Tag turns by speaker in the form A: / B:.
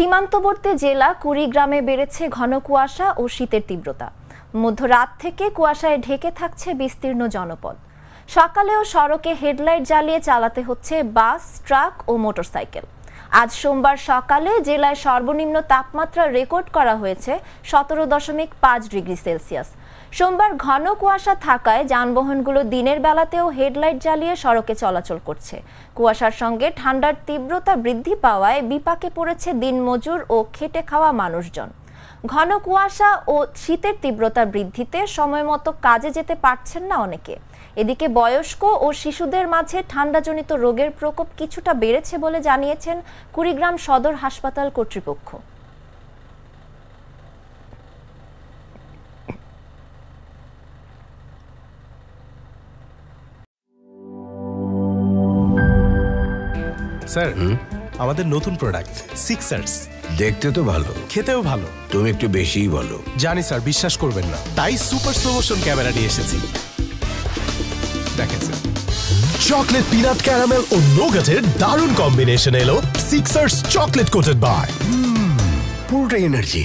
A: সীমান্তবর্তী জেলা কুড়িগ্রামে বেড়েছে ঘন কুয়াশা ও শীতের তীব্রতা। মধ্যরাত থেকে কুয়াশায় ঢেকে থাকছে বিস্তীর্ণ জনপদ। সকালেও সড়কে হেডলাইট জ্বালিয়ে চালাতে হচ্ছে বাস, ট্রাক ও মোটরসাইকেল। আজ সোমবার সকালে জেলায় সর্বনিম্ন তাপমাত্রা রেকর্ড করা হয়েছে 17.5 ডিগ্রি সেলসিয়াস। সোমবার ঘন কুয়াশা থাকায় যানবাহনগুলো দিনের বেলাতেও হেডলাইট জ্বালিয়ে সড়কে চলাচল করছে। কুয়াশার সঙ্গে ঠান্ডার তীব্রতা বৃদ্ধি পাওয়ায় বিপাকে পড়েছে দিনমজুর ও খেটে খাওয়া মানুষজন। ঘন কুয়াশা ও শীতের তীব্রতা বৃদ্ধিতে সময়মতো কাজে যেতে পারছেন না অনেকে। এদিকে বয়স্ক ও শিশুদের মাঝে ঠান্ডাজনিত রোগের প্রকোপ কিছুটা বেড়েছে বলে জানিয়েছেন কুড়িগ্রাম সদর হাসপাতাল কর্তৃপক্ষ।
B: স্যার, আমাদের নতুন প্রোডাক্ট সিক্সার্স।
C: দেখতে তো ভালো,
B: খেতেও ভালো।
C: তুমি একটু বেশিই বলো।
B: জানি স্যার, বিশ্বাস করবেন না, তাই সুপার স্লোমোশন ক্যামেরা নিয়ে এসেছি। দেখেন স্যার, চকলেট, পিনাট, ক্যারামেল ও নোগাটের দারুণ কম্বিনেশন এলো সিক্সার্স চকলেট কোটেড বাই।
C: পুরোটা এনার্জি।